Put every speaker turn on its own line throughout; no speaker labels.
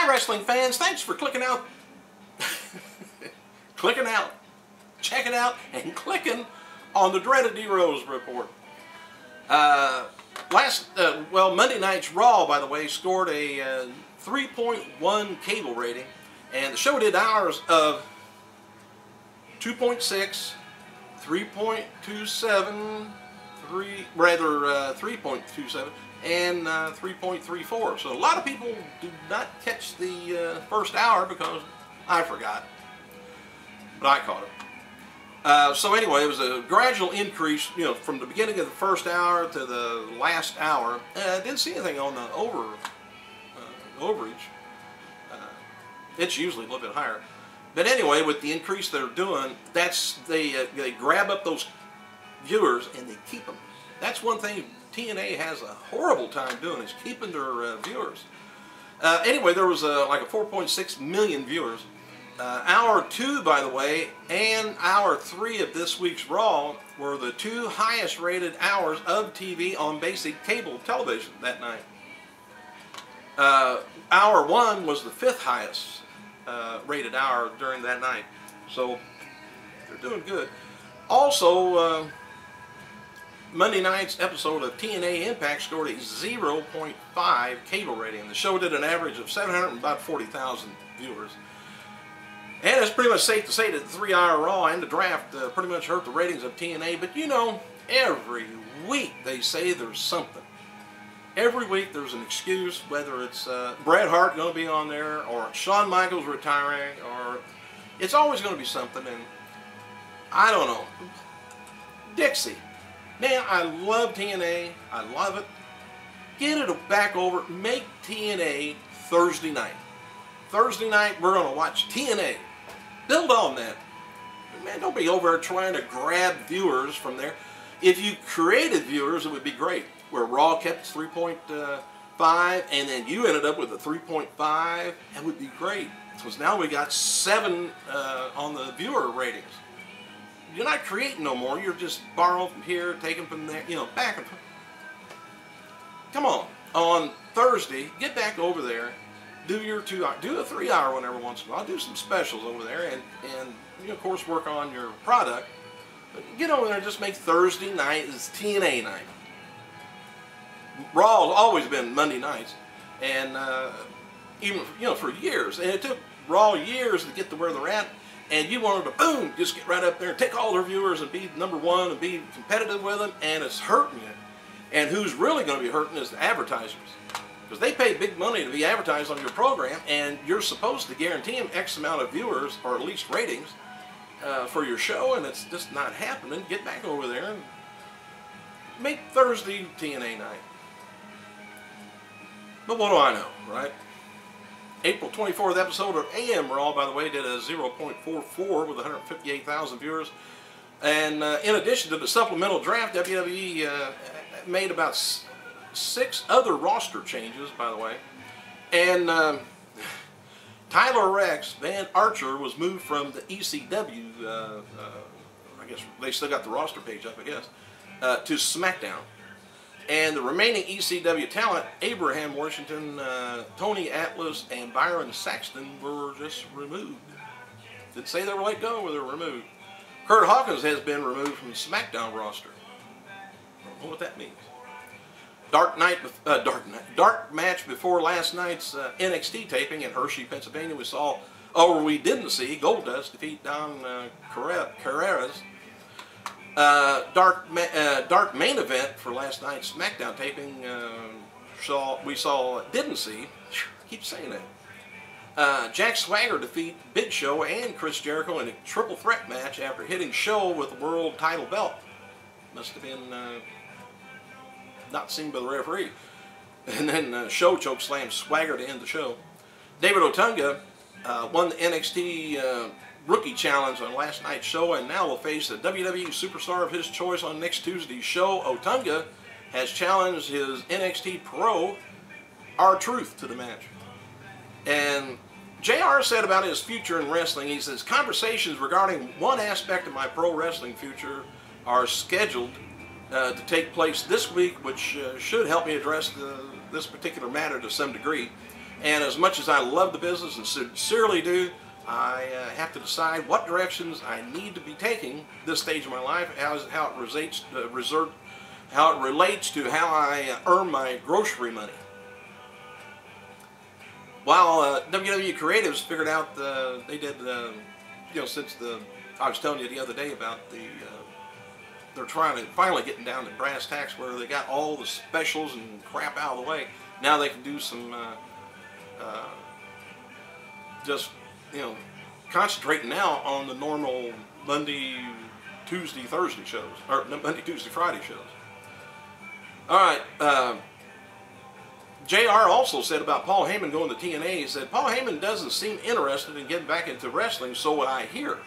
Hi, wrestling fans. Thanks for clicking out, checking out, and clicking on the dreaded D-Rose report. Monday night's Raw, by the way, scored a 3.1 cable rating, and the show did hours of 2.6, 3.27, 3.27, and 3.34. So a lot of people did not catch the first hour because I forgot, but I caught it. So anyway, it was a gradual increase, from the beginning of the first hour to the last hour. I didn't see anything on the overage. It's usually a little bit higher. But anyway, with the increase they're doing, they grab up those viewers and they keep them. That's one thing TNA has a horrible time doing, is keeping their viewers. Anyway, there was like a 4.6 million viewers. Hour 2, by the way, and hour 3 of this week's Raw were the two highest rated hours of TV on basic cable television that night. Hour 1 was the 5th highest rated hour during that night. So they're doing good. Also, Monday night's episode of TNA Impact scored a 0.5 cable rating. The show did an average of 740,000 viewers. And it's pretty much safe to say that the 3-hour Raw and the draft pretty much hurt the ratings of TNA. But every week they say there's something. Every week there's an excuse, whether it's Bret Hart going to be on there, or Shawn Michaels retiring, or it's always going to be something. And I don't know. Dixie. Man, I love TNA. I love it. Get it back over. Make TNA Thursday night. Thursday night, we're going to watch TNA. Build on that. Man, don't be over there trying to grab viewers from there. If you created viewers, it would be great. Where Raw kept its 3.5, and then you ended up with a 3.5, that would be great. Because now we got 7 on the viewer ratings. You're not creating no more. You're just borrowing from here, taking from there, back and forth. Come on Thursday, get back over there. Do your 2-hour, do a 3-hour one every once in a while. Do some specials over there, and of course work on your product. But get over there and just make Thursday night is TNA night. Raw's always been Monday nights, and even for years. And it took Raw years to get to where they're at. And you wanted to boom, just get right up there and take all their viewers and be #1 and be competitive with them, and it's hurting you. And who's really going to be hurting is the advertisers. Because they pay big money to be advertised on your program, and you're supposed to guarantee them X amount of viewers, or at least ratings, for your show, and it's just not happening. Get back over there and make Thursday TNA night. But what do I know, right? April 24th episode of AM Raw, by the way, did a 0.44 with 158,000 viewers. And in addition to the supplemental draft, WWE made about 6 other roster changes, by the way. And Tyler Rex Van Archer was moved from the ECW, I guess they still got the roster page up, I guess, to SmackDown. And the remaining ECW talent, Abraham Washington, Tony Atlas, and Byron Saxton, were just removed. Didn't say they were let go, or they were removed. Kurt Hawkins has been removed from the SmackDown roster. I don't know what that means. Dark match before last night's NXT taping in Hershey, Pennsylvania. We didn't see Goldust defeat Don Carreras. Dark main event for last night's SmackDown taping. Didn't see. I keep saying that. Jack Swagger defeat Big Show and Chris Jericho in a triple threat match after hitting Show with the world title belt. Must have been not seen by the referee. And then Show choke slammed Swagger to end the show. David Otunga won the NXT Rookie Challenge on last night's show, and now will face the WWE superstar of his choice on next Tuesday's show. Otunga has challenged his NXT Pro R-Truth to the match. And JR said about his future in wrestling, he says, conversations regarding one aspect of my pro wrestling future are scheduled to take place this week, which should help me address this particular matter to some degree. And as much as I love the business and sincerely do, I have to decide what directions I need to be taking this stage of my life, how it relates to how I earn my grocery money. While WWE Creatives figured out, they did, you know, since I was telling you the other day about they're trying to finally getting down to brass tacks where they got all the specials and crap out of the way. Now they can do some, just, you know, concentrating now on the normal Monday, Tuesday, Thursday shows, or Monday, Tuesday, Friday shows. All right. JR also said about Paul Heyman going to TNA, he said, Paul Heyman doesn't seem interested in getting back into wrestling, so what I hear.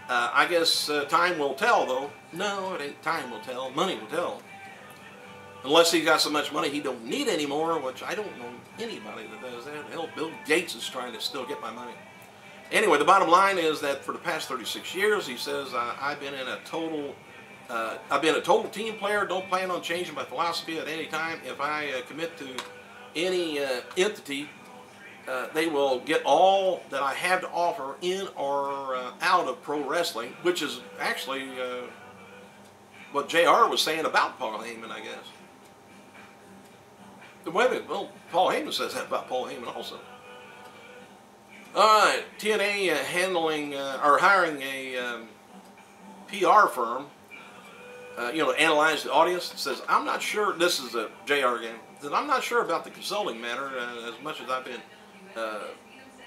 I guess time will tell, though. No, it ain't time will tell. Money will tell. Unless he's got so much money he don't need anymore, which I don't know anybody that does that. Hell, Bill Gates is trying to still get my money. Anyway, the bottom line is that for the past 36 years, he says, I've been a total team player. Don't plan on changing my philosophy at any time. If I commit to any entity, they will get all that I have to offer in or out of pro wrestling, which is actually what JR was saying about Paul Heyman, I guess. Wait a minute, well, Paul Heyman says that about Paul Heyman also. All right, TNA hiring a PR firm, you know, to analyze the audience. It says, I'm not sure, this is a JR again, that I'm not sure about the consulting matter as much as I've been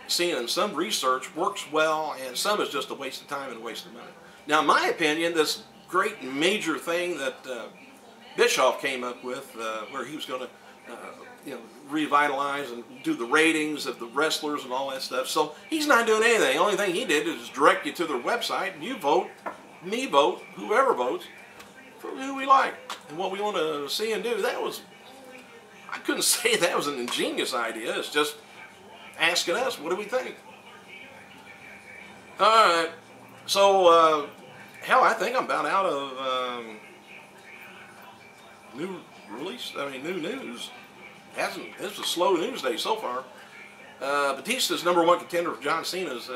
seeing in some research works well, and some is just a waste of time and a waste of money. Now, in my opinion, this great major thing that Bischoff came up with, where he was going to, you know, revitalize and do the ratings of the wrestlers and all that stuff. So he's not doing anything. The only thing he did is direct you to their website, and you vote, me vote, whoever votes, for who we like and what we want to see and do. That was, I couldn't say that was an ingenious idea. It's just asking us, what do we think? Alright, so, hell, I think I'm about out of new news. This was a slow news day so far. Batista's #1 contender for John Cena's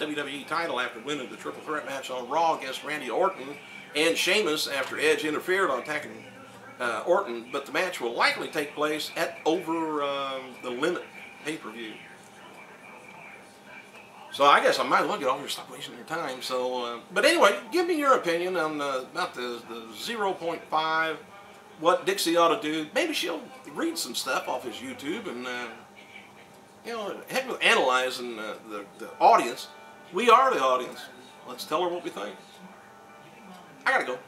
WWE title after winning the triple threat match on Raw against Randy Orton and Sheamus after Edge interfered on attacking Orton, but the match will likely take place at Over the Limit pay-per-view. So I guess I might as well get off here, stop wasting your time. So, but anyway, give me your opinion on about the 0.5, what Dixie ought to do. Maybe she'll read some stuff off his YouTube and, you know, heck with analyzing the audience. We are the audience. Let's tell her what we think. I gotta go.